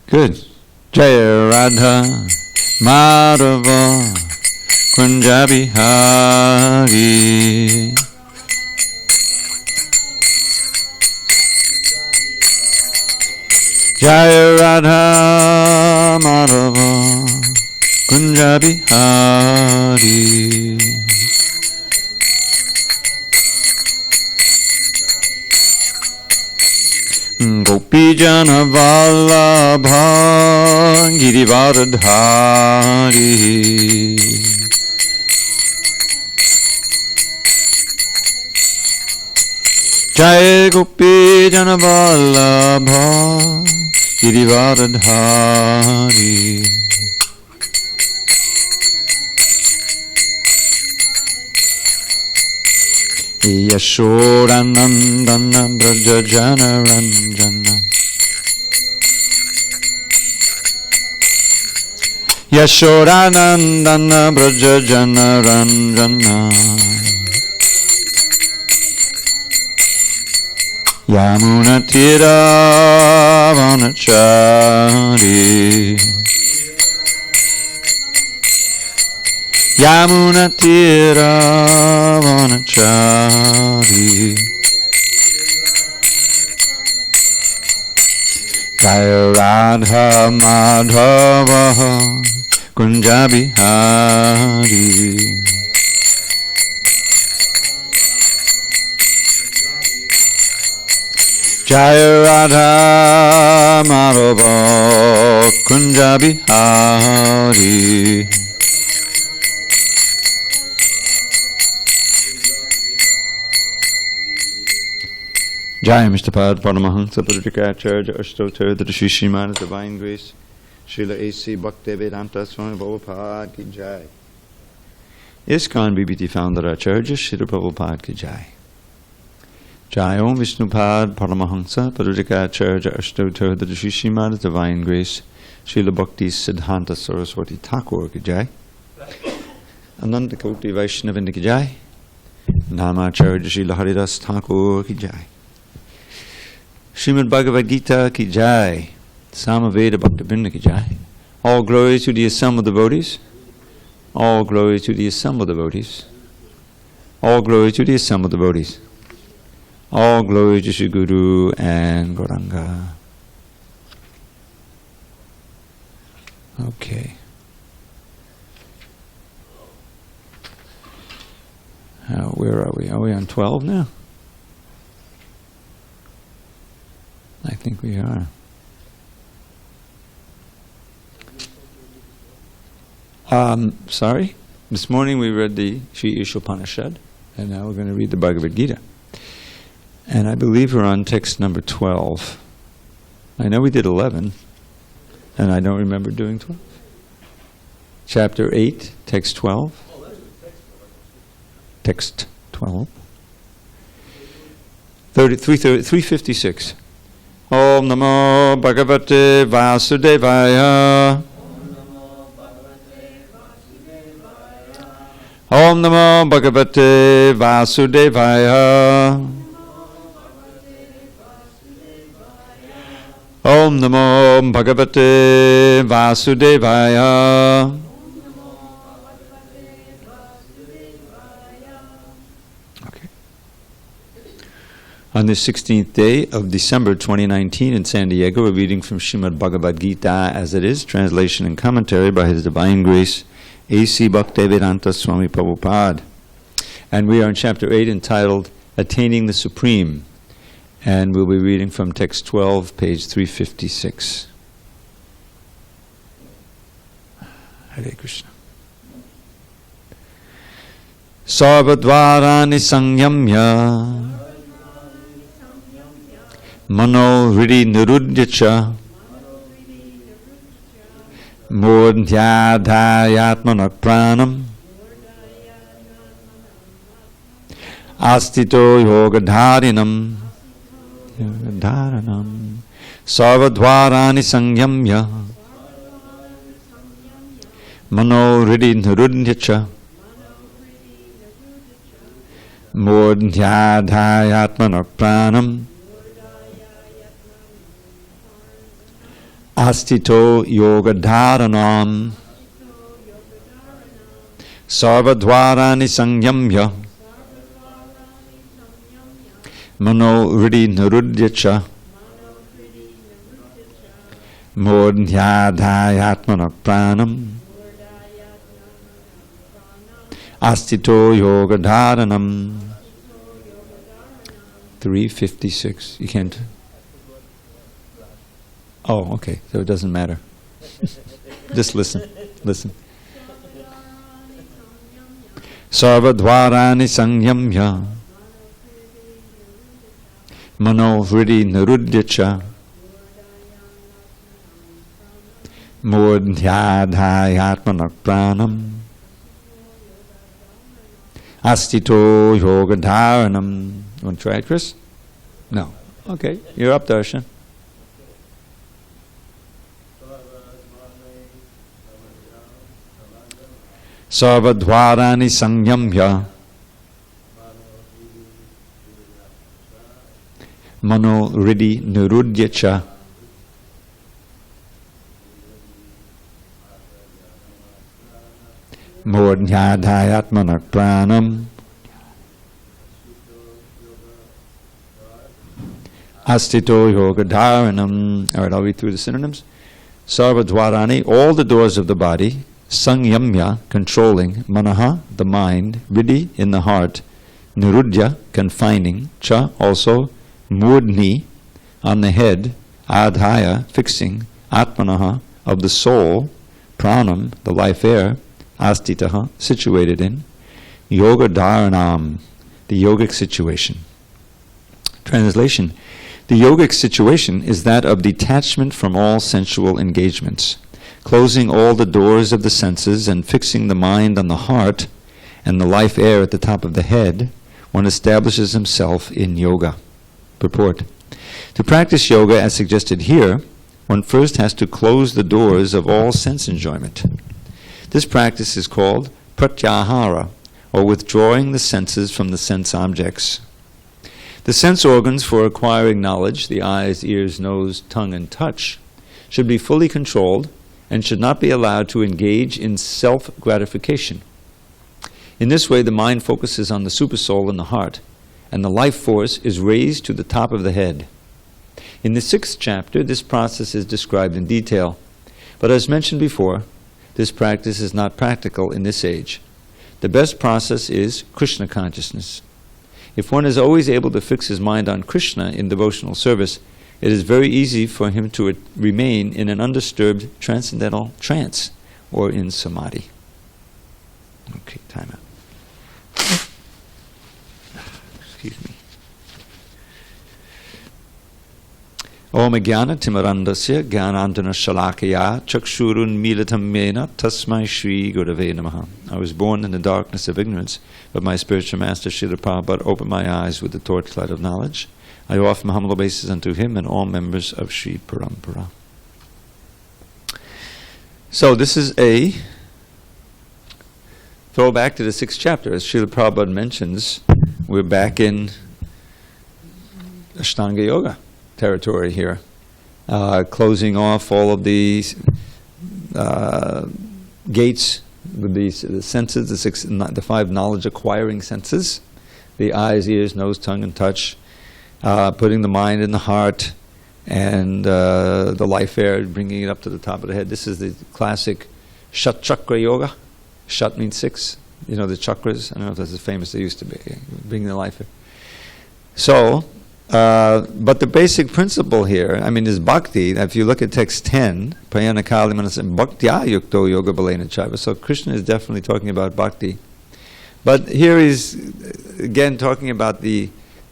Good. Jaya Radha Madhava Kunja Bihari. Jaya Radha Madhava Kunja Bihari. Gopijana Vallabha Girivardhari. Jai Gopijana Vallabha Girivardhari. Yashodanandana Brajajana Ranjana. Yashodanandana Brajajana Ranjana. Yamuna Tira Vanachari. Yamuna Tira Vanachari. Jaya Radha Madhava Kunja Bihari. Jaya Radha Madhava Kunja Bihari. Jai Mr. Pad Paramahansa Pradikacharya Ashtotar the Shri Srimad Divine Grace Srila A.C. Bhaktivedanta Swami Prabhupada Ki Jai. ISKCON BBT Founder Acharya Srila Prabhupada Ki Jai. Jai Om Vishnupad Paramahansa Pradikacharya Ashtotar the Shri Srimad Divine Grace Srila Bhakti Siddhanta Saraswati Thakur Ki Jai. Ananda Koti Vaishnavinda Ki Jai. Namacharya Srila Haridas Thakur Ki Jai. Srimad Bhagavad Gita Ki Jai. Samaveda Bhaktivinoda Ki Jai. All glory to the assembled devotees. All glory to the assembled devotees. All glory to the assembled devotees. All glory to Shri Guru and Gauranga. Okay. Where are we? Are we on 12 now? I think we are. Sorry? This morning we read the Sri Ishopanishad, and now we're going to read the Bhagavad Gita. And I believe we're on text number 12. I know we did 11, and I don't remember doing 12. Chapter 8, text 12. Text 12. 356. Om Namo Bhagavate Vasudevaya. Om Namo Bhagavate Vasudevaya. Om Namo Bhagavate Vasudevaya. On the 16th day of December 2019 in SanDiego, we're reading from Srimad Bhagavad Gita as it is, translation and commentary by His Divine Grace, A.C. Bhaktivedanta Swami Prabhupada. And we are in chapter 8 entitled, Attaining the Supreme. And we'll be reading from text 12, page 356. Harekrishna. Sarvadvarani Sanyamya Mano Ridi Nirudyacha Murdhyadhayatmanak Pranam Astito Yogadharinam Sarvadvarani Sanyamya Mano Ridi Nirudyacha Murdhyadhayatmanak Pranam Astito yoga dharanam sarvadvarani sanyamya mano vriddhi nirudhyacha modhyadhyatmana pranam astito yoga dharanam. 356. You can't. Oh, okay. So it doesn't matter. Just listen. Listen. Sarvadvarani sanyamya mano vriddhi nirudhyacha modhyadhyatmana pranam astito yoga dharanam. You want to try it, Chris? No. Okay. You're up, Darshan. Sarvadvarani sanyamya mano vriddhi nirudhyacha modhyadhyatmana pranam astito yoga dharanam. All right, I'll read through the synonyms. Sarvadvarani, all the doors of the body. Sangyamya, controlling. Manaha, the mind. Vriddhi, in the heart. Nirudhya, confining. Cha, also. Murdhni, on the head. Adhaya, fixing. Atmanaha, of the soul. Pranam, the life air. Astitaha, situated in. Yoga dharanam, the yogic situation. Translation. The yogic situation is that of detachment from all sensual engagements, closing all the doors of the senses and fixing the mind on the heart and the life air at the top of the head. One establishes himself in yoga. Purport. To practice yoga as suggested here, one first has to close the doors of all sense enjoyment. This practice is called pratyahara, or withdrawing the senses from the sense objects. The sense organs for acquiring knowledge, the eyes, ears, nose, tongue, and touch, should be fully controlled and should not be allowed to engage in self-gratification. In this way, the mind focuses on the supersoul in the heart, and the life force is raised to the top of the head. In the 6th chapter, this process is described in detail, but as mentioned before, this practice is not practical in this age. The best process is Krishna consciousness. If one is always able to fix his mind on Krishna in devotional service, it is very easy for him to remain in an undisturbed transcendental trance or in samadhi. Okay, time out. Excuse me. Om jnana timarandasya jnanandana shalakaya chakshurun militam mena tasmai shri gurave namaha. I was born in the darkness of ignorance, but my spiritual master Srila Prabhupada opened my eyes with the torchlight of knowledge. I offer my humble obeisances unto him and all members of Sri Parampara. So this is a throwback to the 6th chapter. As Srila Prabhupada mentions, we're back in Ashtanga Yoga territory here, closing off all of these gates with the senses, the 5 knowledge acquiring senses, the eyes, ears, nose, tongue, and touch, putting the mind in the heart, and the life air, bringing it up to the top of the head. This is the classic Shat Chakra Yoga. Shat means 6. You know the chakras. I don't know if that's as famous as they used to be. Bringing the life air. So, but the basic principle here, I mean, is bhakti. If you look at text 10, Prayana Kali Manasam Bhaktya Yukto Yoga Balena Chaiva. So Krishna is definitely talking about bhakti. But here he's again talking about the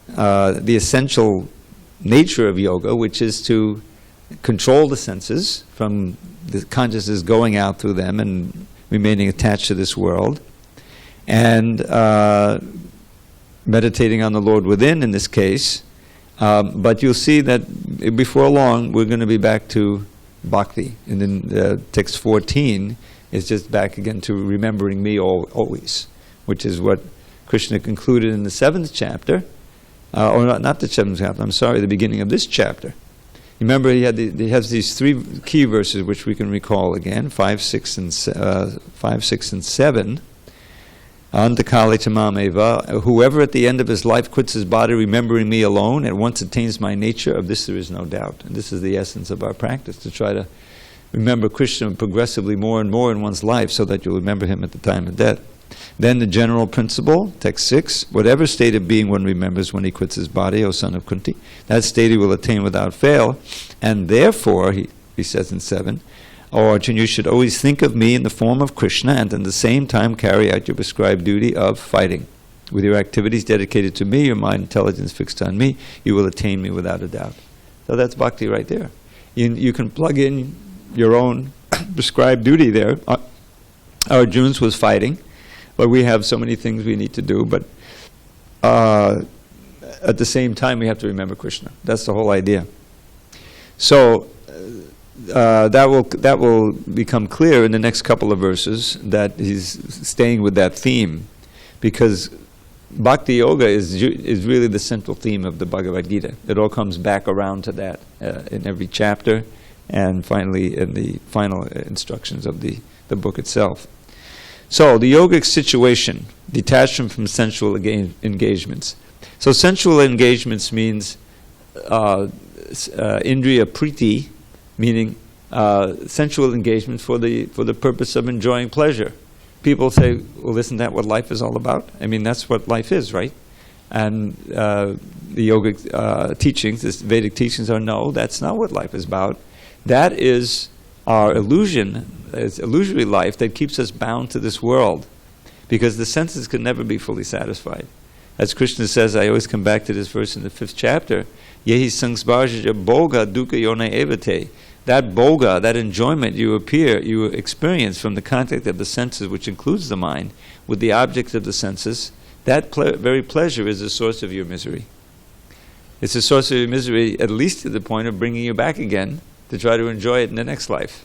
essential nature of yoga, which is to control the senses from the consciousness going out through them and remaining attached to this world, and meditating on the Lord within in this case. But you'll see that before long we're going to be back to bhakti. And then text 14 is just back again to remembering me always, which is what Krishna concluded in the 7th chapter, or not the 7th chapter, I'm sorry, the beginning of this chapter. Remember, he has these three key verses which we can recall again: 5, 6, and 7. Antakali tamameva. Whoever at the end of his life quits his body, remembering me alone, at once attains my nature. Of this there is no doubt. And this is the essence of our practice: to try to remember Krishna progressively more and more in one's life, so that you'll remember him at the time of death. Then the general principle, text 6, whatever state of being one remembers when he quits his body, O son of Kunti, that state he will attain without fail. And therefore, he says in 7, O Arjuna, you should always think of me in the form of Krishna, and at the same time carry out your prescribed duty of fighting. With your activities dedicated to me, your mind intelligence fixed on me, you will attain me without a doubt. So that's bhakti right there. You can plug in your own prescribed duty there. Arjuna's was fighting. But we have so many things we need to do, but at the same time we have to remember Krishna. That's the whole idea. So that will become clear in the next couple of verses, that he's staying with that theme, because Bhakti Yoga is really the central theme of the Bhagavad Gita. It all comes back around to that in every chapter, and finally in the final instructions of the book itself. So, the yogic situation, detachment from sensual engagements. So, sensual engagements means indriya priti, meaning sensual engagement for the purpose of enjoying pleasure. People say, well, isn't that what life is all about? I mean, that's what life is, right? And the yogic teachings, the Vedic teachings are, no, that's not what life is about. That is our illusion. It's illusory life that keeps us bound to this world, because the senses can never be fully satisfied. As Krishna says, I always come back to this verse in the 5th chapter, Yehi sangsvarjaja bhoga dukkha yone evate. That bhoga, that enjoyment you experience from the contact of the senses, which includes the mind, with the objects of the senses, that very pleasure is the source of your misery. It's the source of your misery, at least to the point of bringing you back again to try to enjoy it in the next life.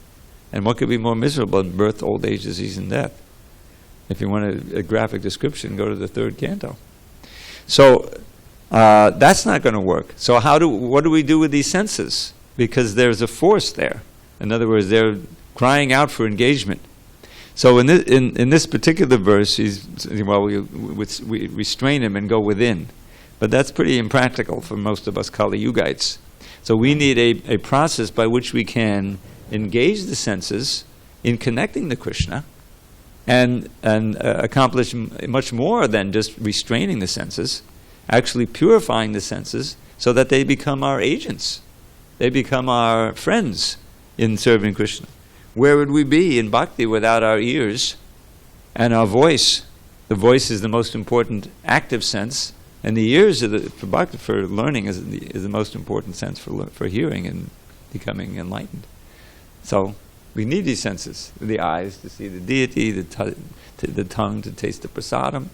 And what could be more miserable than birth, old age, disease, and death? If you want a graphic description, go to the 3rd canto. So that's not going to work. So what do we do with these senses? Because there's a force there. In other words, they're crying out for engagement. So in this particular verse, we restrain him and go within. But that's pretty impractical for most of us Kali Yugites. So we need a process by which we can engage the senses in connecting to Krishna, and accomplish much more than just restraining the senses, actually purifying the senses so that they become our agents. They become our friends in serving Krishna. Where would we be in bhakti without our ears and our voice? The voice is the most important active sense, and the ears for bhakti, for learning, is the most important sense for hearing and becoming enlightened. So we need these senses: the eyes to see the deity, the tongue to taste the prasadam.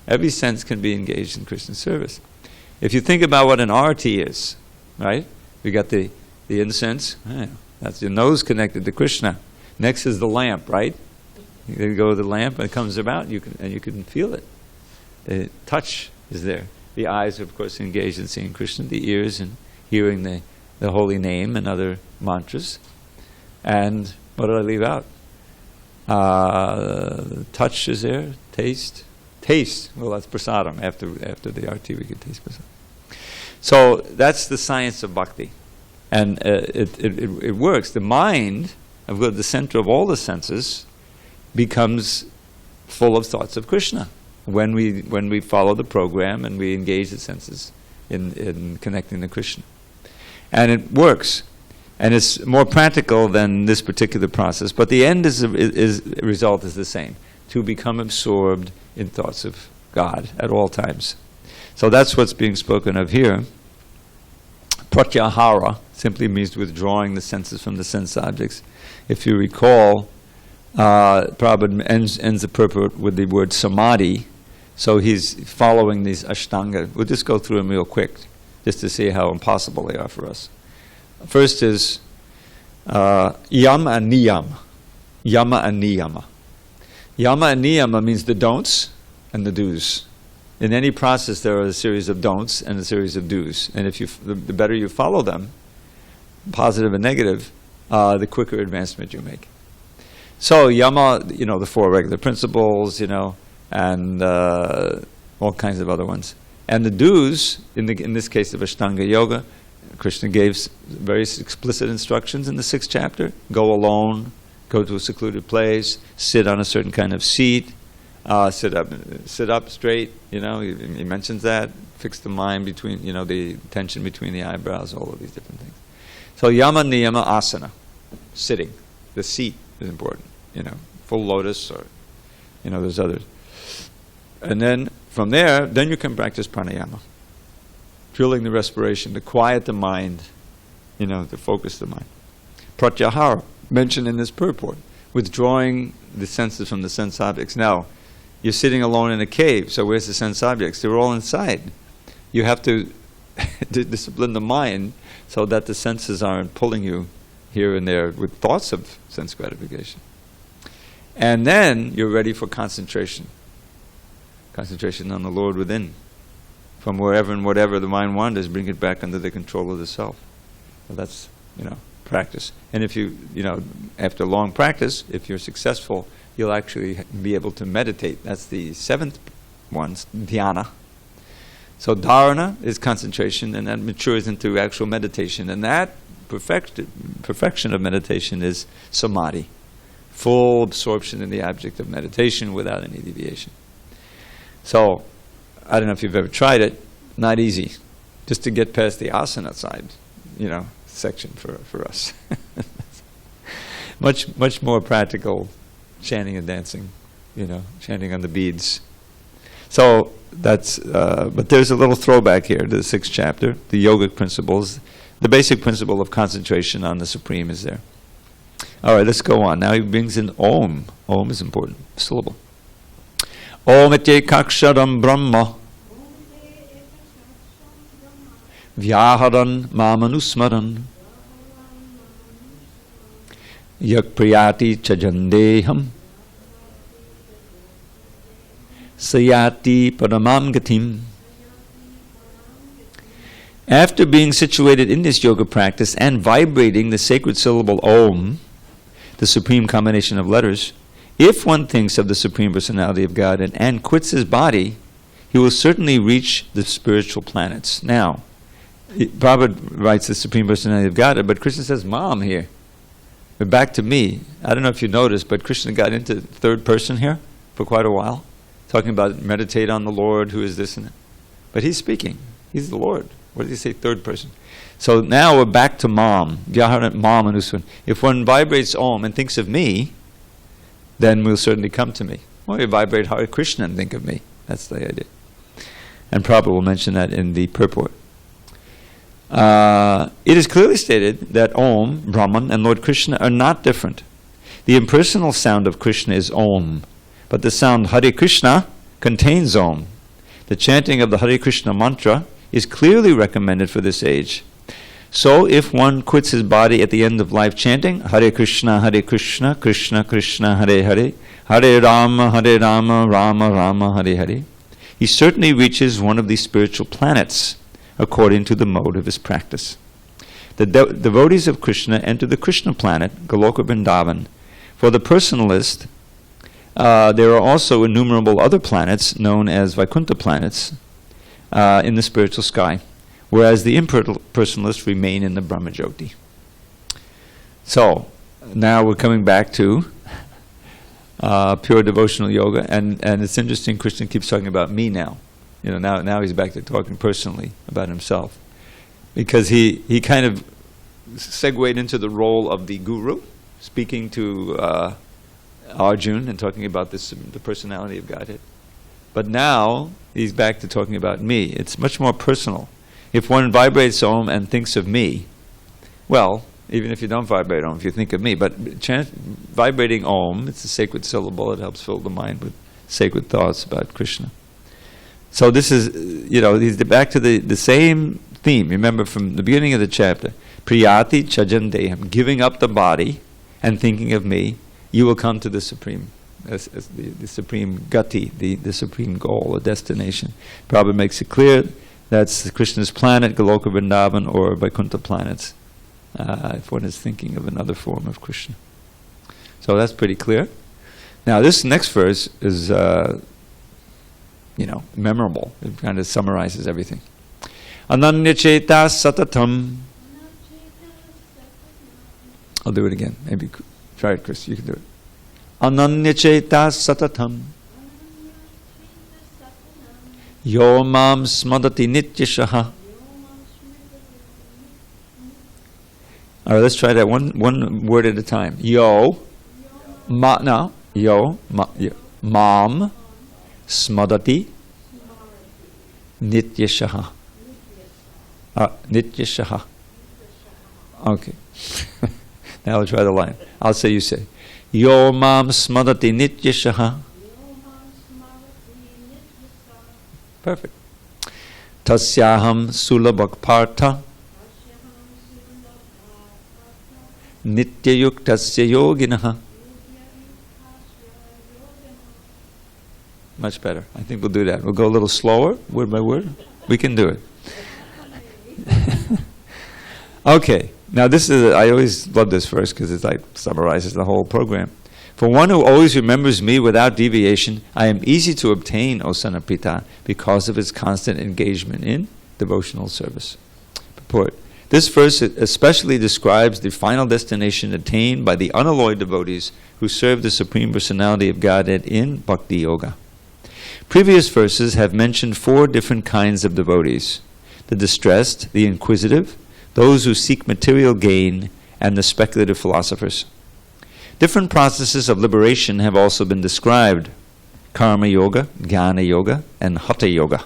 Every sense can be engaged in Krishna's service. If you think about what an arati is, right? We got the incense. That's your nose connected to Krishna. Next is the lamp, right? You go to the lamp and it comes about, you can feel it. The touch is there. The eyes are, of course, engaged in seeing Krishna. The ears in hearing the holy name and other mantras. And what did I leave out? Touch is there. Taste. Well, that's prasadam. After the arti, we can taste prasadam. So that's the science of bhakti, and it works. The mind, of course, the center of all the senses, becomes full of thoughts of Krishna when we follow the program and we engage the senses in connecting to Krishna, and it works. And it's more practical than this particular process, but the end result is the same: to become absorbed in thoughts of God at all times. So that's what's being spoken of here. Pratyahara simply means withdrawing the senses from the sense objects. If you recall, Prabhupada ends the purport with the word samadhi, so he's following these ashtanga. We'll just go through them real quick, just to see how impossible they are for us. First is yama and niyama. Yama and niyama. Yama and niyama means the don'ts and the do's. In any process, there are a series of don'ts and a series of do's. And if the better you follow them, positive and negative, the quicker advancement you make. So yama, the 4 regular principles, and all kinds of other ones. And the do's, in this case of Ashtanga Yoga, Krishna gave very explicit instructions in the 6th chapter. Go alone, go to a secluded place, sit on a certain kind of seat, sit up straight, he mentions that. Fix the mind between, the tension between the eyebrows, all of these different things. So yama, niyama, asana, sitting. The seat is important, full lotus or, there's others. And then from there, then you can practice pranayama. Drilling the respiration to quiet the mind, to focus the mind. Pratyahara, mentioned in this purport, withdrawing the senses from the sense objects. Now, you're sitting alone in a cave, so where's the sense objects? They're all inside. You have to discipline the mind so that the senses aren't pulling you here and there with thoughts of sense gratification. And then you're ready for concentration. Concentration on the Lord within. From wherever and whatever the mind wanders, bring it back under the control of the self. So that's, practice. And if you, after long practice, if you're successful, you'll actually be able to meditate. That's the 7th one, dhyana. So dharana is concentration, and that matures into actual meditation. And that perfection of meditation is samadhi. Full absorption in the object of meditation without any deviation. So, I don't know if you've ever tried it. Not easy. Just to get past the asana side, section for us. Much more practical chanting and dancing, chanting on the beads. So that's, but there's a little throwback here to the 6th chapter, the yogic principles. The basic principle of concentration on the Supreme is there. All right, let's go on. Now he brings in Om. Om is important, syllable. Om ete kaksharam brahma vyaharan mamanusmaran yak priyati chajandeham sayati paramam gatim. After being situated in this yoga practice and vibrating the sacred syllable Om, the supreme combination of letters, if one thinks of the Supreme Personality of Godhead and quits his body, he will certainly reach the spiritual planets. Now, Bhagavad writes the Supreme Personality of Godhead, but Krishna says Mom here. But back to me. I don't know if you noticed, but Krishna got into third person here for quite a while, talking about meditate on the Lord, who is this and that. But he's speaking. He's the Lord. What did he say, third person? So now we're back to Mom. Mom and Uswan. If one vibrates Om and thinks of me, then will certainly come to me. Well, you vibrate harekrishna and think of me. That's the idea. And Prabhupada will mention that in the purport. It is clearly stated that Om, Brahman, and Lord Krishna are not different. The impersonal sound of Krishna is Om, but the sound Hare Krishna contains Om. The chanting of the Hare Krishna mantra is clearly recommended for this age. So if one quits his body at the end of life chanting Hare Krishna, Krishna Krishna, Hare Hare, Hare Rama, Rama Rama, Hare Hare, he certainly reaches one of these spiritual planets according to the mode of his practice. The devotees of Krishna enter the Krishna planet, Goloka Vrindavan. For the personalist, there are also innumerable other planets known as Vaikuntha planets in the spiritual sky, whereas the impersonalists remain in the Brahmajyoti. So, now we're coming back to pure devotional yoga, and it's interesting, Krishna keeps talking about me now. Now he's back to talking personally about himself. Because he kind of segued into the role of the guru, speaking to Arjuna and talking about the personality of Godhead. But now he's back to talking about me. It's much more personal. If one vibrates Om and thinks of me, well, even if you don't vibrate Om, if you think of me, but vibrating Om, it's a sacred syllable, it helps fill the mind with sacred thoughts about Krishna. So this is, he's back to the same theme. Remember from the beginning of the chapter, Priyati Chajandeham, giving up the body and thinking of me, you will come to the Supreme, as the Supreme Gati, the Supreme goal, the destination. Prabhupada makes it clear that's Krishna's planet, Goloka Vrindavan, or Vaikuntha planets, if one is thinking of another form of Krishna. So that's pretty clear. Now this next verse is, memorable. It kind of summarizes everything. Ananyacheta satatam. I'll do it again. Maybe try it, Chris. You can do it. Ananyacheta satatam. Yo mam smadati nityashaha. All right, let's try that one word at a time. Yo, mam, smadati, nityashaha. Nityashaha. Okay. Now I'll try the line. I'll say, you say. Yo mam smadati nityashaha. Perfect. Tasyaham sulabhak partha. Nityayuktasya yoginaha. Much better. I think we'll do that. We'll go a little slower, word by word. We can do it. Okay. Now this is, I always love this verse because it like summarizes the whole program. For one who always remembers me without deviation, I am easy to obtain, O son of Pita, because of his constant engagement in devotional service. Purport. This verse especially describes the final destination attained by the unalloyed devotees who serve the Supreme Personality of Godhead in Bhakti Yoga. Previous verses have mentioned 4 different kinds of devotees: the distressed, the inquisitive, those who seek material gain, and the speculative philosophers. Different processes of liberation have also been described: karma yoga, jnana yoga, and hatha yoga.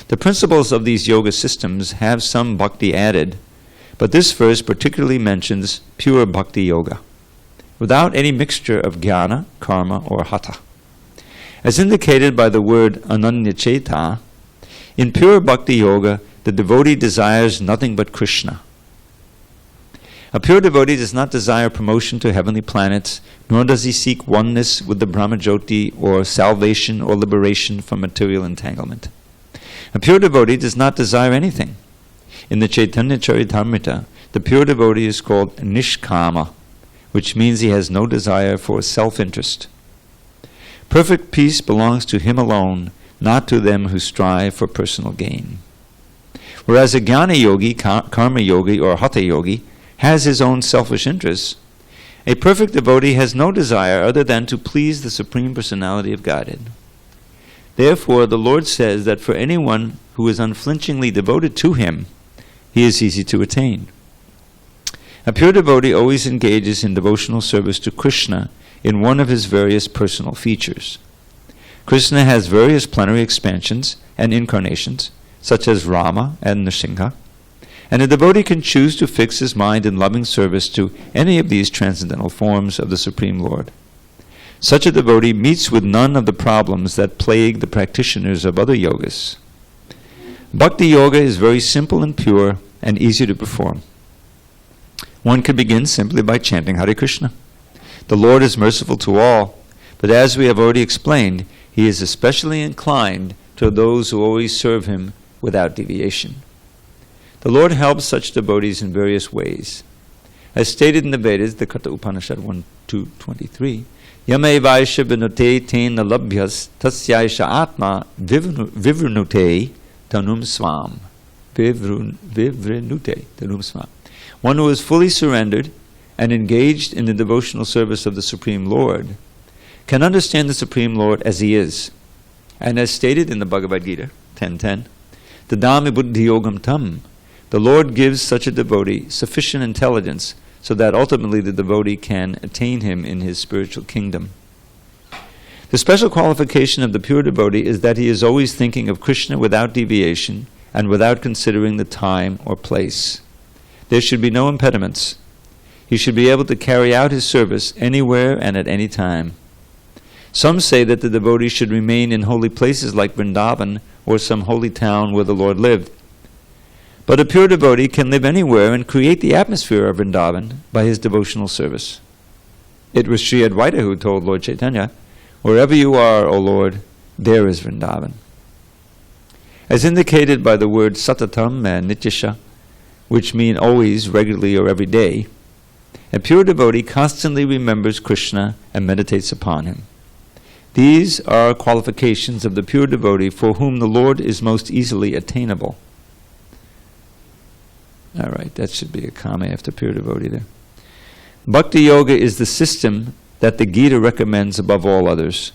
The principles of these yoga systems have some bhakti added, but this verse particularly mentions pure bhakti yoga, without any mixture of jnana, karma, or hatha. As indicated by the word ananyacheta, in pure bhakti yoga, the devotee desires nothing but Krishna. A pure devotee does not desire promotion to heavenly planets, nor does he seek oneness with the Brahmajyoti or salvation or liberation from material entanglement. A pure devotee does not desire anything. In the Chaitanya Charitamrita, the pure devotee is called nishkama, which means he has no desire for self-interest. Perfect peace belongs to him alone, not to them who strive for personal gain. Whereas a jnana yogi, karma yogi, or hatha yogi has his own selfish interests, a perfect devotee has no desire other than to please the Supreme Personality of Godhead. Therefore, the Lord says that for anyone who is unflinchingly devoted to him, he is easy to attain. A pure devotee always engages in devotional service to Krishna in one of his various personal features. Krishna has various plenary expansions and incarnations, such as Rama and Nrsimha, and a devotee can choose to fix his mind in loving service to any of these transcendental forms of the Supreme Lord. Such a devotee meets with none of the problems that plague the practitioners of other yogas. Bhakti yoga is very simple and pure and easy to perform. One can begin simply by chanting Hare Krishna. The Lord is merciful to all, but as we have already explained, he is especially inclined to those who always serve him without deviation. The Lord helps such devotees in various ways. As stated in the Vedas, the Katha Upanishad 1.2.23, Yame vaisha vinute tena labhyas tasyaisha atma vivrinute tanum swam. Vivrinute tanum swam. One who is fully surrendered and engaged in the devotional service of the Supreme Lord can understand the Supreme Lord as he is. And as stated in the Bhagavad Gita 10.10, Tadami buddhi yogam tam, the Lord gives such a devotee sufficient intelligence so that ultimately the devotee can attain him in his spiritual kingdom. The special qualification of the pure devotee is that he is always thinking of Krishna without deviation and without considering the time or place. There should be no impediments. He should be able to carry out his service anywhere and at any time. Some say that the devotee should remain in holy places like Vrindavan or some holy town where the Lord lived. But a pure devotee can live anywhere and create the atmosphere of Vrindavan by his devotional service. It was Sri Advaita who told Lord Chaitanya, "Wherever you are, O Lord, there is Vrindavan." As indicated by the word satatam and nityasha, which mean always, regularly, or every day. A pure devotee constantly remembers Krishna and meditates upon him. These are qualifications of the pure devotee for whom the Lord is most easily attainable. All right, that should be a comma after pure devotee there. Bhakti Yoga is the system that the Gita recommends above all others.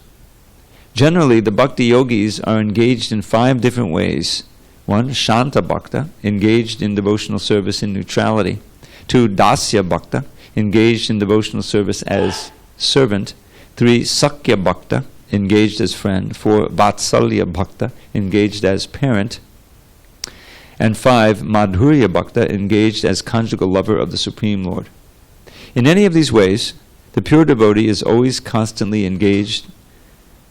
Generally, the Bhakti Yogis are engaged in 5 different ways. 1, Shanta Bhakta, engaged in devotional service in neutrality. 2, Dasya Bhakta, engaged in devotional service as servant. 3, Sakya Bhakta, engaged as friend. 4, Vatsalya Bhakta, engaged as parent. And 5, Madhurya Bhakta, engaged as conjugal lover of the Supreme Lord. In any of these ways, the pure devotee is always constantly engaged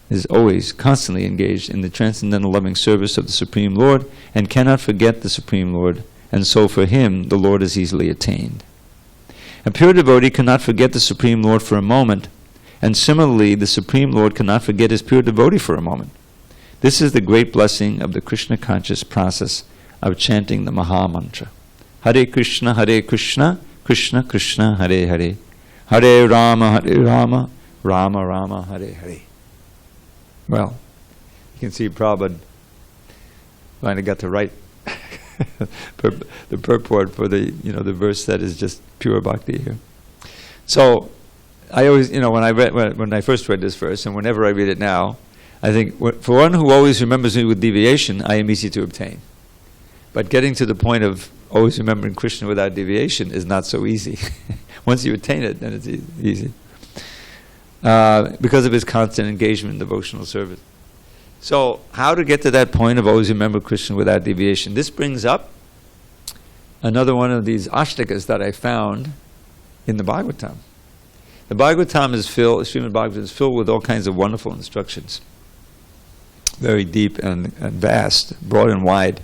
in the transcendental loving service of the Supreme Lord and cannot forget the Supreme Lord, and so for him the Lord is easily attained. A pure devotee cannot forget the Supreme Lord for a moment, and similarly the Supreme Lord cannot forget his pure devotee for a moment. This is the great blessing of the Krishna conscious process of chanting the Maha Mantra. Harekrishna, Harekrishna, Krishna Krishna, Hare Hare, Hare Rama, Rama Rama, Hare Hare. Well, you can see Prabhupada finally got to write the purport for the verse that is just pure bhakti here. So I always, when I first read this verse, and whenever I read it now, I think for one who always remembers me with deviation, I am easy to obtain. But getting to the point of always remembering Krishna without deviation is not so easy. Once you attain it, then it's easy. Because of his constant engagement in devotional service. So, how to get to that point of always remember Krishna without deviation? This brings up another one of these ashtakas that I found in the Bhagavatam. The Bhagavatam is Srimad Bhagavatam is filled with all kinds of wonderful instructions. Very deep and vast, broad and wide.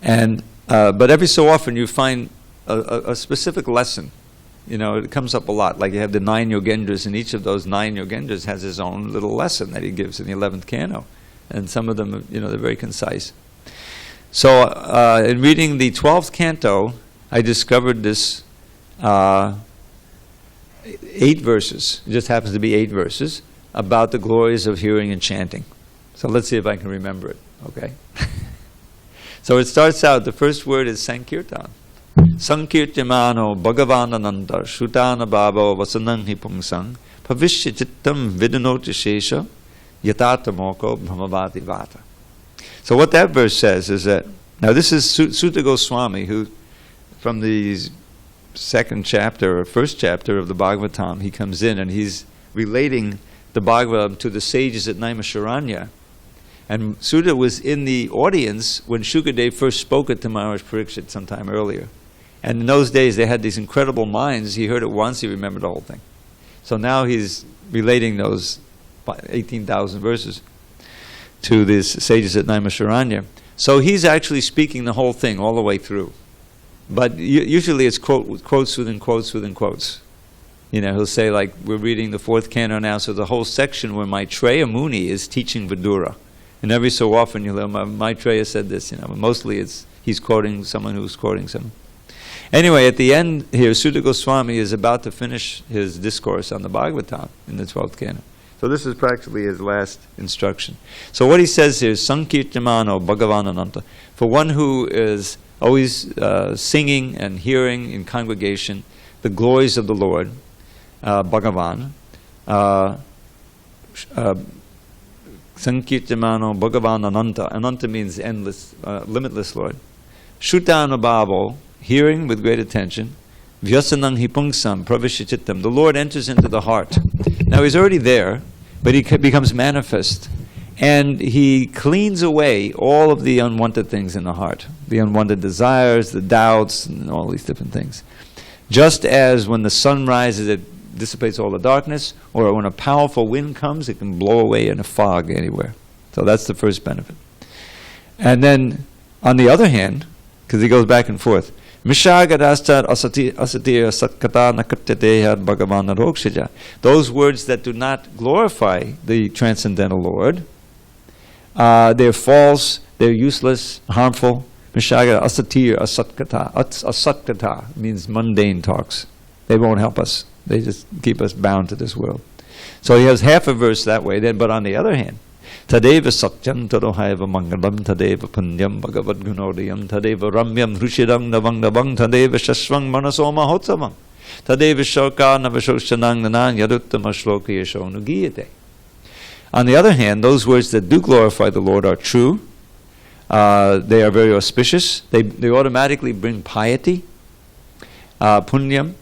And but every so often you find a specific lesson. It comes up a lot. Like you have the 9 Yogendras, and each of those 9 Yogendras has his own little lesson that he gives in the 11th canto. And some of them, they're very concise. So in reading the 12th canto, I discovered this 8 verses. It just happens to be 8 verses about the glories of hearing and chanting. So let's see if I can remember it. Okay. So it starts out, the first word is Sankirtan. Sankirtamano bhagavanananda shrutana bhavo vasanang hipungsang pavishya chittam vidanoti shesha yatata moko brahmavati vata. So what that verse says is that, now this is Sutta Goswami, who from the 2nd chapter or 1st chapter of the Bhagavatam, he comes in and he's relating the Bhagavatam to the sages at Naimisharanya. And Sutta was in the audience when Shukadev first spoke it to Maharaj Parikshit sometime earlier. And in those days they had these incredible minds. He heard it once, he remembered the whole thing. So now he's relating those 18,000 verses to these sages at Naimisharanya. So he's actually speaking the whole thing all the way through. But usually it's quotes within quotes within quotes. He'll say, like, we're reading the 4th canto now, so the whole section where Maitreya Muni is teaching Vidura. And every so often you'll hear, Maitreya said this, mostly he's quoting someone who's quoting someone. Anyway, at the end here, Sutta Goswami is about to finish his discourse on the Bhagavatam in the 12th canto. So this is practically his last instruction. So what he says here is, Sankirtamano Bhagavanananta. For one who is always singing and hearing in congregation the glories of the Lord, Bhagavan, Sankirtamano Bhagavanananta. Ananta means endless, limitless Lord. Shrutanubhavo, hearing with great attention. Vyasanang hipungsam pravishachittam. The Lord enters into the heart. Now he's already there, but he becomes manifest. And he cleans away all of the unwanted things in the heart. The unwanted desires, the doubts, and all these different things. Just as when the sun rises, it dissipates all the darkness, or when a powerful wind comes, it can blow away in a fog anywhere. So that's the first benefit. And then, on the other hand, because he goes back and forth, Mishagadastar asatiya satkata nakatyateha bhagavan arokshaja. Those words that do not glorify the transcendental Lord, they're false, they're useless, harmful, Mishaga asatir asatkata. Asatkata means mundane talks. They won't help us. They just keep us bound to this world. So he has half a verse that way. Then, but on the other hand, Tadeva satyam tadohaiva mangalam tadeva punyam bhagavad gunodiyam tadeva ramyam rushidam navang navang tadeva shashvang manasoma hotsavang tadeva shoka navashoshanang nanang yaduttama shloka yashonu giyate. On the other hand, those words that do glorify the Lord are true. They are very auspicious. They automatically bring piety, punyam.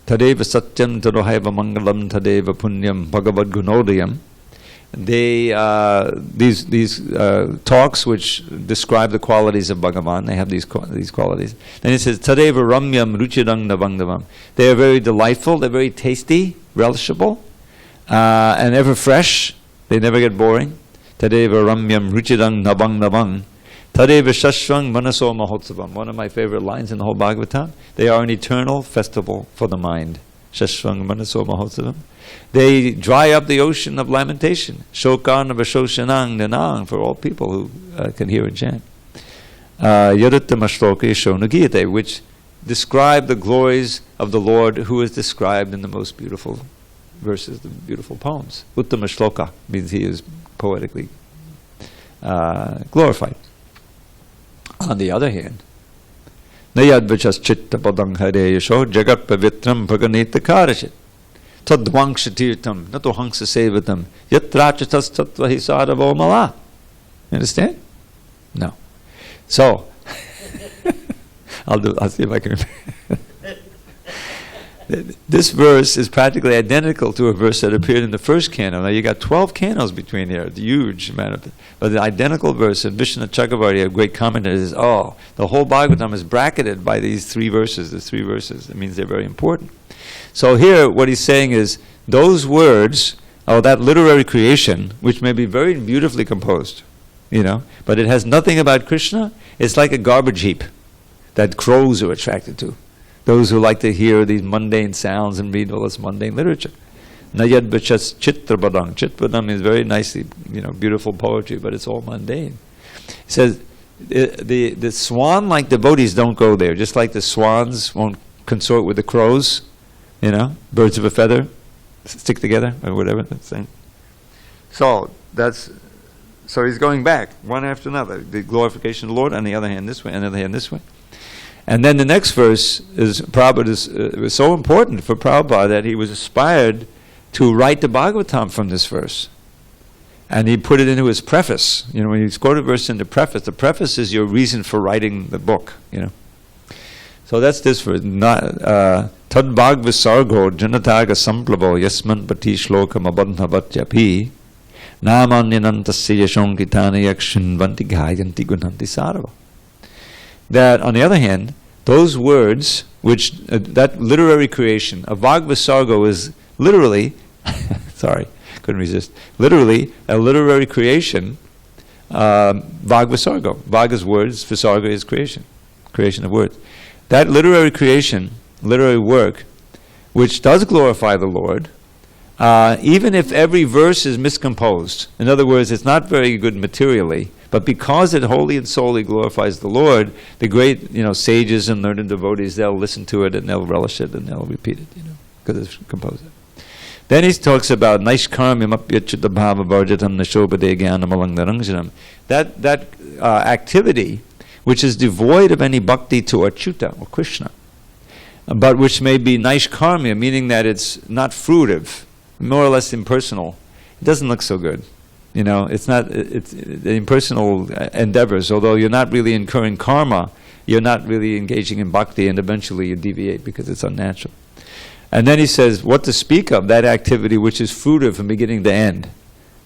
Tadeva satyam tadohaiva mangalam tadeva punyam bhagavad gunodiyam. These talks which describe the qualities of Bhagavan, they have these qualities. Then it says tadeva ramyam ruchidang navangdavam. They are very delightful, they're very tasty, relishable, and ever fresh. They never get boring. Tadeva ramyam ruchidang navangdavam. Tadeva shashvang manaso mahotsavam. One of my favorite lines in the whole Bhagavatam. They are an eternal festival for the mind. Shashvang manaso mahotsavam. They dry up the ocean of lamentation. Shokan vashoshanang nanang, for all people who can hear and chant. Yaduttama shloka yashonu giyate, which describe the glories of the Lord, who is described in the most beautiful verses, the beautiful poems. Uttama shloka means he is poetically glorified. On the other hand, Nayad vachas chitta padang hare yasho jagat pavitram bhaganita karashit tadvangshatirtam nato hangsa sevatam yatrachatas tattvahi sadavo mala. Understand? No. So, I'll see if I can this verse is practically identical to a verse that appeared in the first canon. Now you got 12 canons between here, it's a huge amount of it. But the identical verse, and Vishnu Chakravarti, a great commentator, says, oh, the whole Bhagavatam is bracketed by these three verses. It means they're very important. So here, what he's saying is, those words, that literary creation, which may be very beautifully composed, but it has nothing about Krishna, it's like a garbage heap that crows are attracted to. Those who like to hear these mundane sounds and read all this mundane literature. Nayad bachas chitrabadang. Chitrabadang is very nicely, beautiful poetry, but it's all mundane. It says, the swan-like devotees don't go there, just like the swans won't consort with the crows, birds of a feather, stick together, or whatever that's saying. So he's going back, one after another. The glorification of the Lord, on the other hand this way, on the other hand this way. And then the next verse was so important for Prabhupada that he was inspired to write the Bhagavatam from this verse. And he put it into his preface. When you quote a verse in the preface is your reason for writing the book, So that's this verse. Tad bhagavasargo janataga samplavo yasman pati shlokam abandhavatyapi namanyanantasya yashonkitana yakshinvanti gayanti gunanti sarava. That, on the other hand, those words, which that literary creation of Bhagavasargo is literally, sorry, couldn't resist, literally a literary creation, Bhagavasargo. Bhaga's words, Vasarga is creation of words. That literary creation, literary work, which does glorify the Lord, even if every verse is miscomposed, in other words, it's not very good materially, but because it wholly and solely glorifies the Lord, the great, sages and learned devotees, they'll listen to it and they'll relish it and they'll repeat it, because it's composed. Then he talks about naishkarmyam apyachita bhava varjatam nashobade jnanam alangaranjanam. That activity, which is devoid of any bhakti to Achyuta or Krishna, but which may be naishkarmya, meaning that it's not fruitive, more or less impersonal. It doesn't look so good. It's impersonal endeavors. Although you're not really incurring karma, you're not really engaging in bhakti, and eventually you deviate because it's unnatural. And then he says, what to speak of, that activity which is fruitive from beginning to end.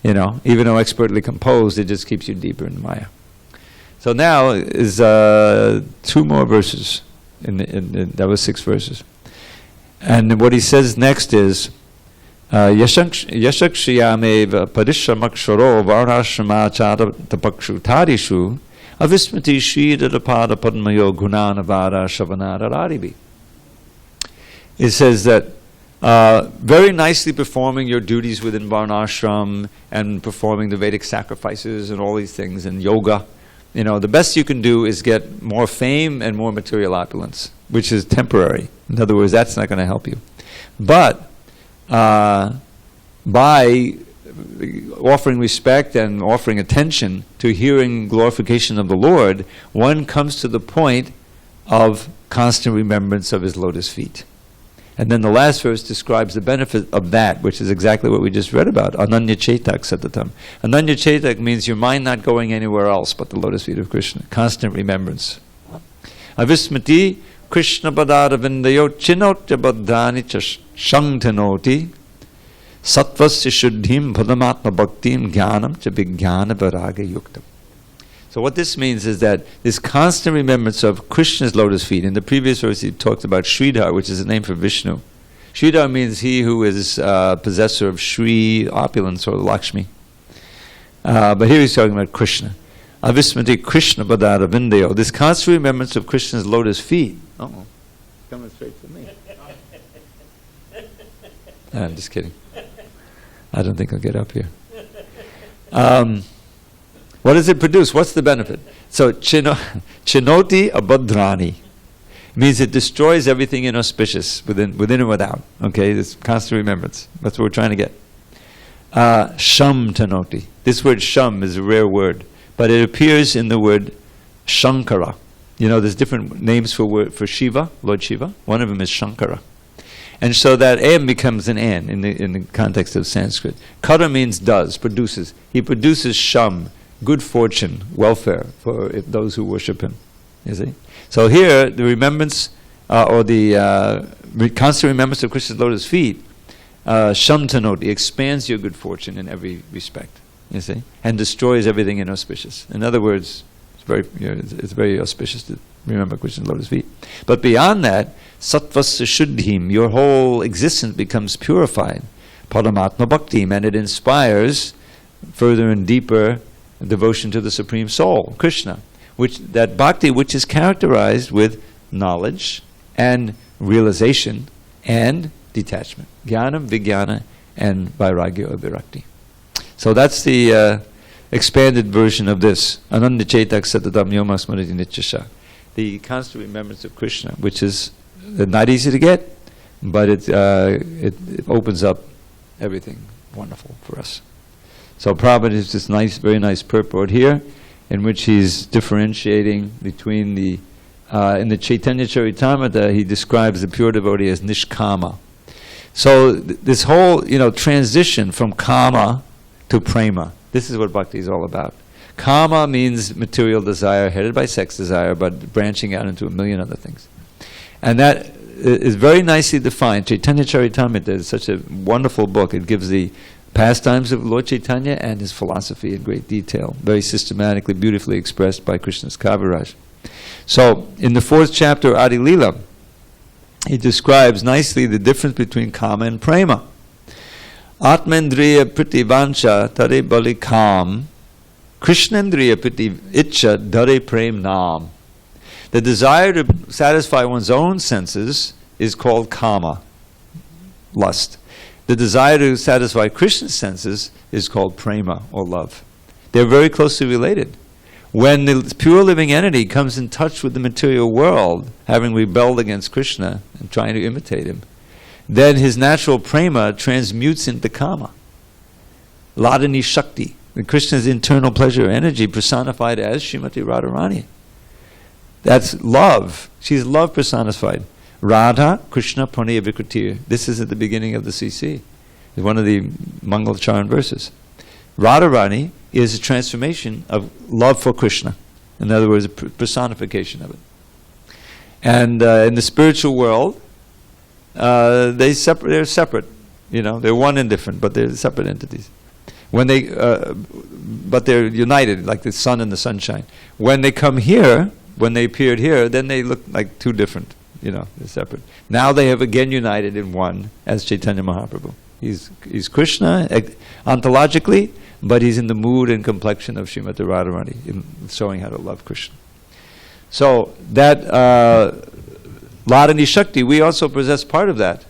Even though expertly composed, it just keeps you deeper in Maya. So now is 2 more verses. That was 6 verses. And what he says next is, Yashakshiyameva parishamaksharo varashamachara tapakshu tarishu avismati shridadapada padmayo gunanavara shavanara raribi. It says that very nicely performing your duties within Varnashram and performing the Vedic sacrifices and all these things and yoga, the best you can do is get more fame and more material opulence, which is temporary. In other words, that's not going to help you. But by offering respect and offering attention to hearing glorification of the Lord, one comes to the point of constant remembrance of his lotus feet. And then the last verse describes the benefit of that, which is exactly what we just read about. Ananya chetak satatam. Ananya chetak means your mind not going anywhere else but the lotus feet of Krishna. Constant remembrance. Avismati Krishna padaravindayo chinotya baddhani shangtanoti sattvasya shuddhim padamatma bhaktim jnanam cha vijnana viraga yuktam. So what this means is that this constant remembrance of Krishna's lotus feet. In the previous verse he talked about Sridhar, which is the name for Vishnu. Sridhar means he who is possessor of Shri, opulence, or Lakshmi. But here he's talking about Krishna. Avismati Krishna padara vindayo. This constant remembrance of Krishna's lotus feet. Uh-oh. Coming straight for me. I'm just kidding. I don't think I'll get up here. What does it produce? What's the benefit? So, chinoti abhadrani means it destroys everything inauspicious within and without. Okay, this constant remembrance. That's what we're trying to get. Sham tanoti. This word sham is a rare word, but it appears in the word Shankara. There's different names for Shiva, Lord Shiva. One of them is Shankara. And so that am becomes an an in the context of Sanskrit. Kara means does, produces. He produces sham, good fortune, welfare for those who worship him. You see? So here, the remembrance, or the constant remembrance of Krishna's lotus feet, shamtanoti, expands your good fortune in every respect. You see? And destroys everything inauspicious. In other words, it's very auspicious to remember Krishna's lotus feet. But beyond that, sattvasya shuddhim, your whole existence becomes purified. Paramatma bhaktim, and it inspires further and deeper devotion to the Supreme Soul, Krishna, that bhakti which is characterized with knowledge and realization and detachment. Jnanam, vijnana, and vairagya or virakti. So that's the expanded version of this. Ananda chetak satadam yomas mariti nityasha. The constant remembrance of Krishna, which is not easy to get, but it opens up everything wonderful for us. So Prabhupada has this very nice purport here, in which he's differentiating between in the Chaitanya Charitamrita, he describes the pure devotee as nishkama. So this whole, transition from kama to prema, this is what bhakti is all about. Kama means material desire, headed by sex desire, but branching out into a million other things. And that is very nicely defined. Chaitanya Charitamrita is such a wonderful book. It gives the pastimes of Lord Chaitanya and his philosophy in great detail, very systematically, beautifully expressed by Krishna's Kaviraj. So, in the 4th chapter, Adi Lila, he describes nicely the difference between kama and prema. Atmendriya priti vancha tare bali kam, Krishnendriya priti itcha dare prem nam. The desire to satisfy one's own senses is called kama, lust. The desire to satisfy Krishna's senses is called prema, or love. They're very closely related. When the pure living entity comes in touch with the material world, having rebelled against Krishna and trying to imitate him, then his natural prema transmutes into kama. Ladani Shakti, Krishna's internal pleasure energy personified as Srimati Radharani. That's love. She's love personified. Radha Krishna Pranaya Vikritir. This is at the beginning of the CC. It's one of the Mangal Charan verses. Radharani is a transformation of love for Krishna. In other words, a personification of it. And in the spiritual world, they're separate. They're one and different, but they're separate entities. But they're united, like the sun and the sunshine. When they come here, when they appeared here, then they look like two different. They're separate. Now they have again united in one as Chaitanya Mahaprabhu. He's Krishna ontologically, but he's in the mood and complexion of Srimati Radharani, in showing how to love Krishna. So that Ladani Shakti, we also possess part of that.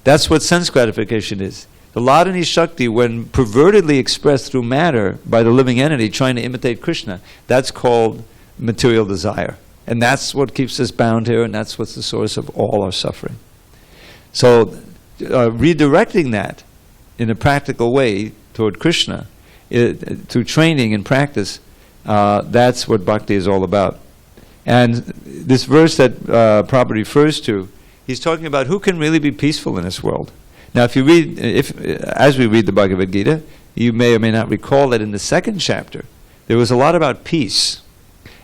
That's what sense gratification is. The Ladini Shakti, when pervertedly expressed through matter by the living entity trying to imitate Krishna, that's called material desire. And that's what keeps us bound here, and that's what's the source of all our suffering. So redirecting that in a practical way toward Krishna, through training and practice, that's what bhakti is all about. And this verse that Prabhupada refers to, he's talking about who can really be peaceful in this world. Now, if you read, as we read the Bhagavad Gita, you may or may not recall that in the second chapter, there was a lot about peace.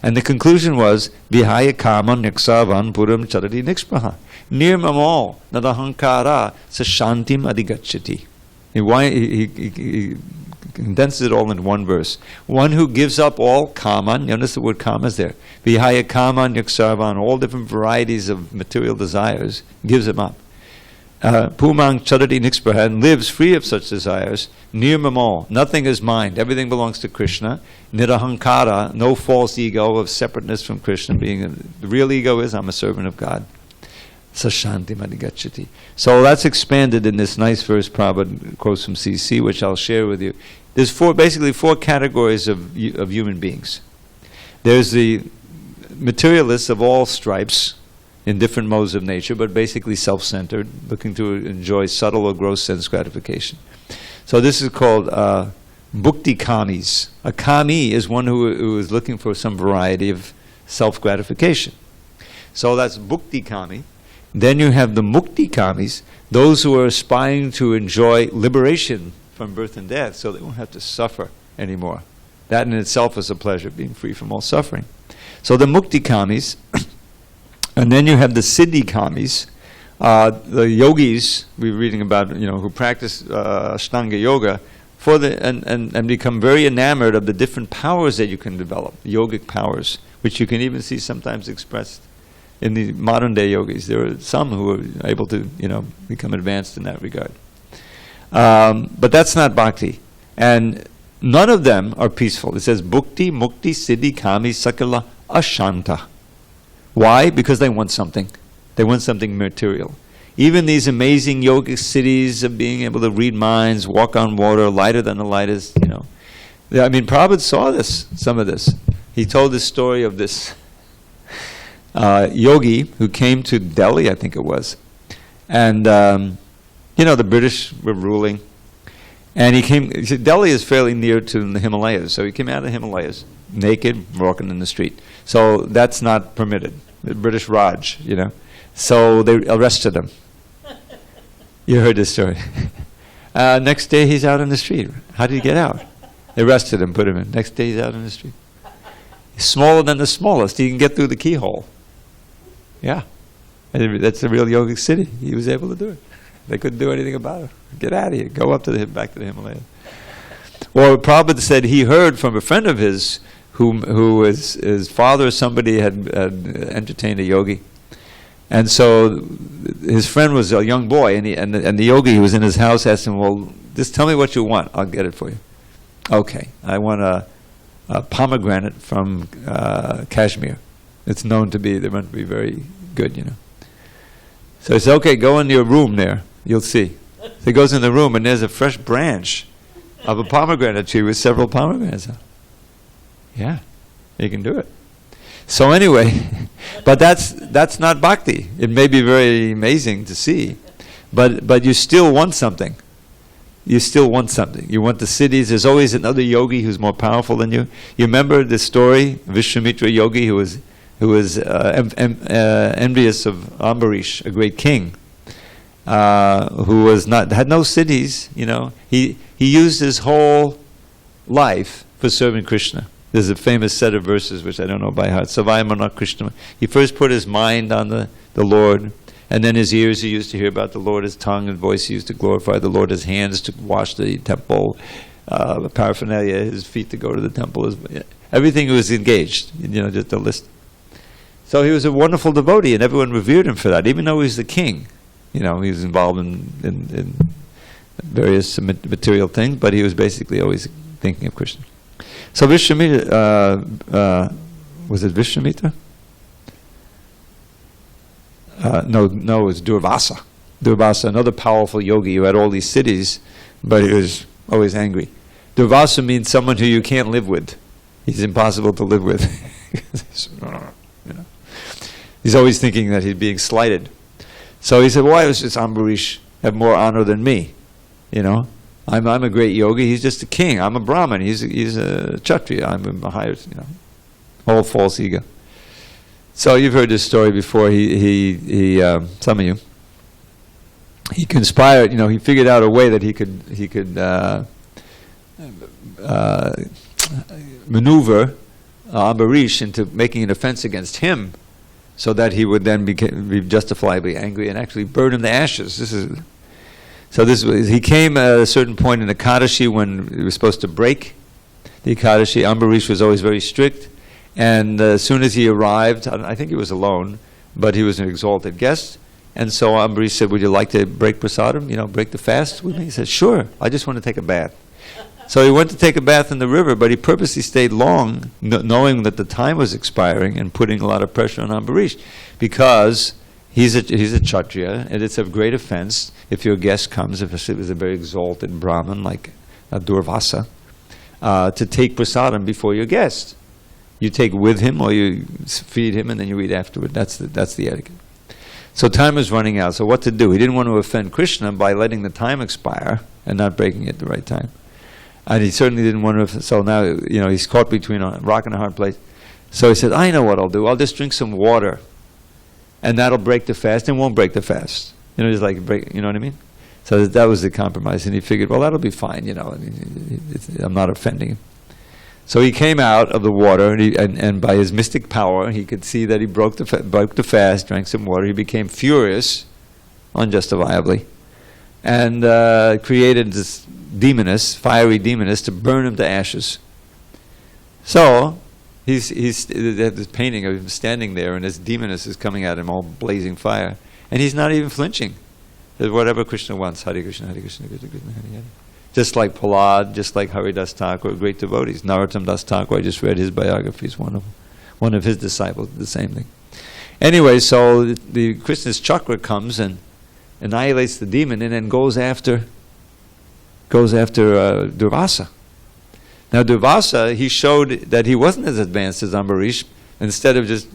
And the conclusion was, Vihaya kama niksavan puram charati nikspraha. Nirmamo nadahankara sashantim adigachati. He condenses it all in one verse. One who gives up all kama, notice the word kama is there. Vihaya kama niksavan, all different varieties of material desires, gives them up. Pumang charati nikspraha, and lives free of such desires. Nirmamo, nothing is mine, everything belongs to Krishna. Nirahankara, no false ego of separateness from Krishna. The real ego is, I'm a servant of God. Sashanti madigachati. So that's expanded in this nice verse Prabhupada quotes from CC, which I'll share with you. There's basically four categories of human beings. There's the materialists of all stripes, in different modes of nature, but basically self-centered, looking to enjoy subtle or gross sense gratification. So this is called bhukti kamis. A kami is one who is looking for some variety of self-gratification. So that's bhukti kami. Then you have the mukti kamis, those who are aspiring to enjoy liberation from birth and death, so they won't have to suffer anymore. That in itself is a pleasure, being free from all suffering. So the mukti kamis. And then you have the siddhi kamis, the yogis we're reading about, who practice Ashtanga yoga and become very enamored of the different powers that you can develop, yogic powers, which you can even see sometimes expressed in the modern day yogis. There are some who are able to, become advanced in that regard. But that's not bhakti. And none of them are peaceful. It says bhukti, mukti, siddhi, kami, sakala, ashanta. Why? Because they want something. They want something material. Even these amazing yogic cities of being able to read minds, walk on water, lighter than the lightest, I mean, Prabhupada saw some of this. He told this story of this yogi who came to Delhi, I think it was. And, the British were ruling. And Delhi is fairly near to the Himalayas. So he came out of the Himalayas, naked, walking in the street. So that's not permitted. The British Raj, So they arrested him. You heard this story. Next day he's out in the street. How did he get out? They arrested him, put him in. Next day he's out in the street. He's smaller than the smallest. He can get through the keyhole. Yeah. That's the real yogic city. He was able to do it. They couldn't do anything about it. Get out of here. Go up back to the Himalayas. Or Prabhupada said he heard from a friend of his who his father or somebody had entertained a yogi. And so his friend was a young boy, and the yogi who was in his house asked him, well, just tell me what you want. I'll get it for you. Okay, I want a pomegranate from Kashmir. It's known to be, they're meant to be very good, So he said, okay, go in your room there. You'll see. So he goes in the room, and there's a fresh branch of a pomegranate tree with several pomegranates on. Yeah, you can do it. So anyway, but that's not bhakti. It may be very amazing to see, but you still want something. You still want something. You want the cities. There's always another yogi who's more powerful than you. You remember the story, Vishwamitra yogi, who was envious of Ambarish, a great king, who had no cities. He used his whole life for serving Krishna. There's a famous set of verses which I don't know by heart. Savayamana Krishna. He first put his mind on the Lord, and then his ears he used to hear about the Lord, his tongue and voice he used to glorify the Lord, his hands to wash the temple, paraphernalia, his feet to go to the temple. Everything was engaged, just a list. So he was a wonderful devotee, and everyone revered him for that, even though he was the king. He was involved in various material things, but he was basically always thinking of Krishna. So Vishwamitra, was it Vishwamitra? No, it was Durvasa. Durvasa, another powerful yogi who had all these cities, but he was always angry. Durvasa means someone who you can't live with. He's impossible to live with. You know. He's always thinking that he's being slighted. So he said, why does this Ambarish have more honor than me? You know, I'm a great yogi. He's just a king. I'm a Brahmin. He's a Kshatriya. I'm a higher, you know, whole false ego. So you've heard this story before. He some of you. He conspired. You know, he figured out a way that he could maneuver Ambarish into making an offense against him, so that he would then be justifiably angry and actually burn him to ashes. He came at a certain point in the Ekadashi when he was supposed to break the Ekadashi. Ambarish was always very strict, and as soon as he arrived, I think he was alone, but he was an exalted guest, and so Ambarish said, would you like to break prasadam, you know, break the fast with me? He said, sure, I just want to take a bath. So he went to take a bath in the river, but he purposely stayed long, knowing that the time was expiring and putting a lot of pressure on Ambarish, because he's a Kshatriya, and it's of great offense if your guest comes, if it was a very exalted Brahmin like Durvasa, to take prasadam before your guest. You take with him, or you feed him, and then you eat afterward. That's the etiquette. So time was running out. So what to do? He didn't want to offend Krishna by letting the time expire and not breaking it at the right time. And he certainly didn't want to, so now, you know, he's caught between a rock and a hard place. So he said, I know what I'll do. I'll just drink some water, and that'll break the fast, and won't break the fast. You know, just like break, you know what I mean? So that was the compromise, and he figured, well, that'll be fine, you know, I mean, I'm not offending him. So he came out of the water, and by his mystic power, he could see that he broke the fast, drank some water. He became furious, unjustifiably, and created this fiery demoness, to burn him to ashes. So he's this painting of him standing there, and this demoness is coming at him, all blazing fire, and he's not even flinching. There's whatever Krishna wants, Harekrishna, Harekrishna, Krishna Krishna, Hare Hare. Just like Prahlad, just like Haridas Thakur, great devotees. Narottam Das Thakur, I just read his biographies. One of his disciples did the same thing. Anyway, so the Krishna's chakra comes and annihilates the demon, and then goes after Durvasa. Now Durvasa, he showed that he wasn't as advanced as Ambarish. Instead of just,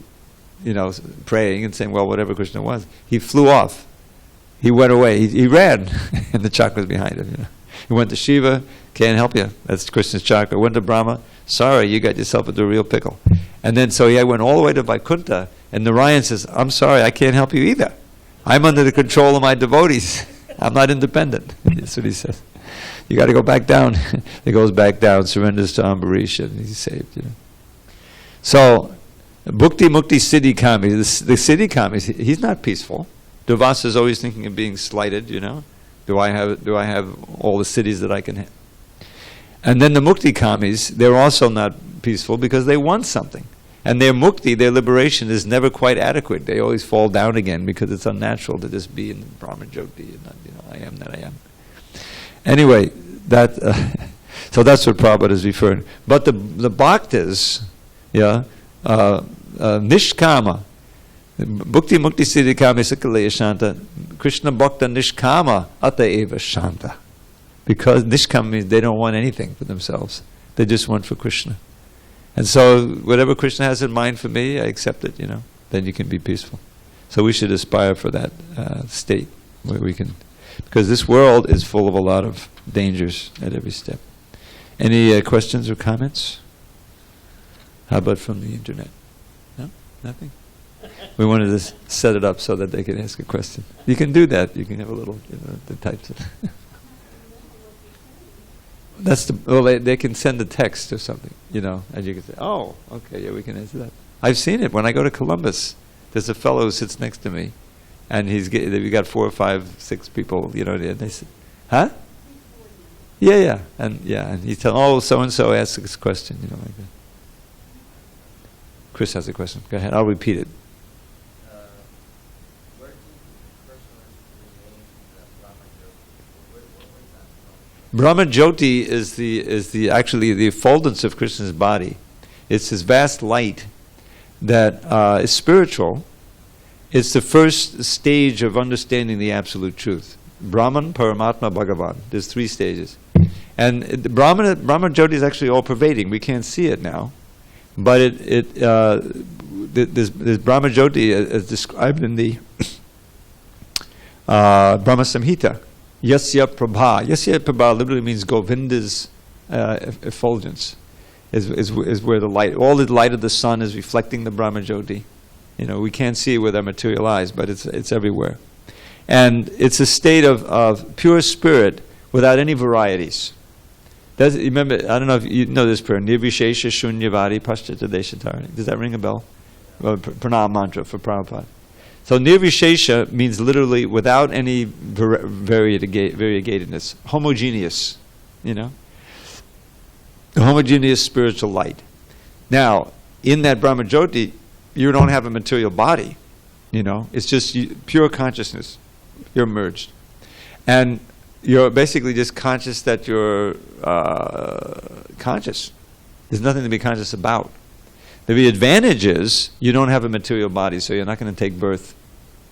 you know, praying and saying, well, whatever Krishna was, he flew off. He went away. He ran, and the chakra was behind him. You know. He went to Shiva, can't help you. That's Krishna's chakra. Went to Brahma, sorry, you got yourself into a real pickle. And then so he went all the way to Vaikuntha, and Narayan says, I'm sorry, I can't help you either. I'm under the control of my devotees. I'm not independent. That's what he says. You got to go back down. He goes back down, surrenders to Ambarish, and he's saved. You know. So, Bhukti Mukti Siddhi Kami, the Siddhi Kami, he's not peaceful. Durvasa is always thinking of being slighted. You know, do I have all the cities that I can have? And then the Mukti Kamis, they're also not peaceful because they want something, and their Mukti, their liberation, is never quite adequate. They always fall down again because it's unnatural to just be in Brahman Jyoti and not, you know, I am that I am. Anyway, so that's what Prabhupada is referring. But the bhaktas, yeah, nishkama, bhukti mukti siddhi kama sakaleya shanta, Krishna bhakta nishkama ata eva shanta. Because nishkama means they don't want anything for themselves. They just want for Krishna. And so whatever Krishna has in mind for me, I accept it, you know. Then you can be peaceful. So we should aspire for that state where we can, because this world is full of a lot of dangers at every step. Any questions or comments? How about from the internet? No? Nothing? We wanted to set it up so that they can ask a question. You can do that. You can have a little, you know, the types of that's the, well, they can send a text or something, you know, and you can say, oh, okay, yeah, we can answer that. I've seen it when I go to Columbus. There's a fellow who sits next to me, and we got 4 or 5, 6 people, you know, and they say, huh? Yeah, and he's telling, oh, so and so asks this question, you know, like that. Chris has a question. Go ahead. I'll repeat it. Brahma Jyoti is actually the effulgence of Krishna's body. It's his vast light that is spiritual, It's the first stage of understanding the absolute truth. Brahman, Paramatma, Bhagavad. There's 3 stages. And the Brahma Jyoti is actually all pervading. We can't see it now. But this Brahma Jyoti as described in the Brahma Samhita. Yasya Prabha. Yasya Prabha literally means Govinda's effulgence. Is where the light, all the light of the sun is reflecting the Brahma Jyoti. We can't see it with our material eyes, but it's everywhere. And it's a state of pure spirit without any varieties. Remember, I don't know if you know this prayer, Nirvishesha Shunyavadi Paschata Deshatarani. Does that ring a bell? Well, pranam mantra for Prabhupada. So Nirvishesha means literally without any variegatedness, homogeneous, homogeneous spiritual light. Now, in that Brahma Jyoti, you don't have a material body, it's just pure consciousness. You're merged. And you're basically just conscious that you're conscious. There's nothing to be conscious about. The advantage is you don't have a material body, so you're not going to take birth.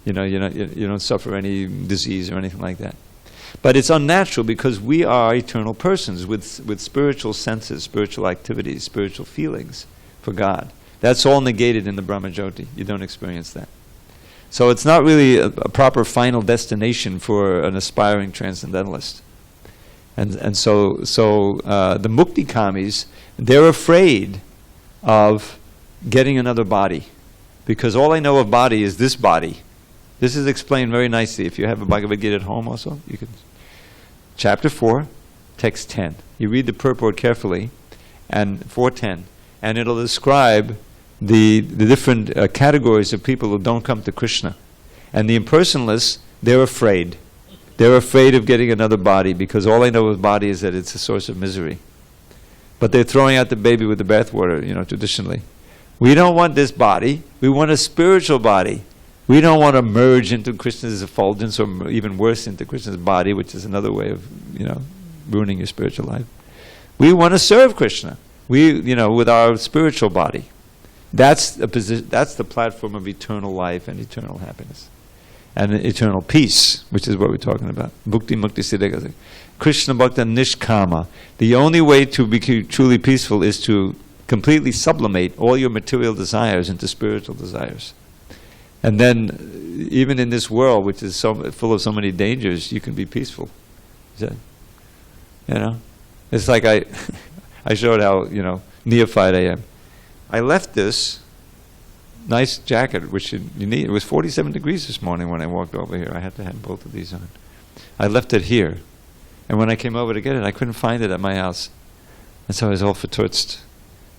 You don't suffer any disease or anything like that. But it's unnatural because we are eternal persons with spiritual senses, spiritual activities, spiritual feelings for God. That's all negated in the Brahma Jyoti. You don't experience that. So it's not really a proper final destination for an aspiring transcendentalist. And so the Mukti Kamis, they're afraid of getting another body. Because all I know of body is this body. This is explained very nicely. If you have a Bhagavad Gita at home also, you can. Chapter 4, text 10. You read the purport carefully, and 4:10, and it'll describe the different categories of people who don't come to Krishna. And the impersonalists, they're afraid. They're afraid of getting another body because all they know of body is that it's a source of misery. But they're throwing out the baby with the bathwater, traditionally. We don't want this body. We want a spiritual body. We don't want to merge into Krishna's effulgence or even worse into Krishna's body, which is another way of, ruining your spiritual life. We want to serve Krishna. With our spiritual body. That's the platform of eternal life and eternal happiness. And eternal peace, which is what we're talking about. Bhukti Mukti Siddhika. Krishna Bhakta Nishkama. The only way to be truly peaceful is to completely sublimate all your material desires into spiritual desires. And then, even in this world, which is so full of so many dangers, you can be peaceful. It's like I showed how, neophyte I am. I left this nice jacket, which you need. It was 47 degrees this morning when I walked over here. I had to have both of these on. I left it here. And when I came over to get it, I couldn't find it at my house. And so I was all vertutzt.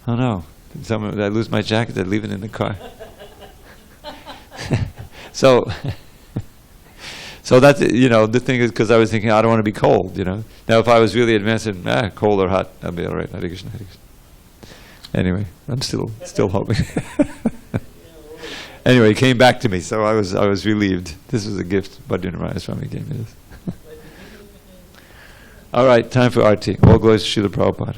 Oh no, did I lose my jacket? Did I leave it in the car? So that's, the thing is, because I was thinking, I don't want to be cold, Now, if I was really advanced and, cold or hot, I'd be all right. Harekrishna, Harekrishna. Anyway, I'm still hoping. Anyway, it came back to me, so I was relieved. This was a gift Bhadrinarayana Swami gave me this. All right, time for Arti. All glories to Srila Prabhupada.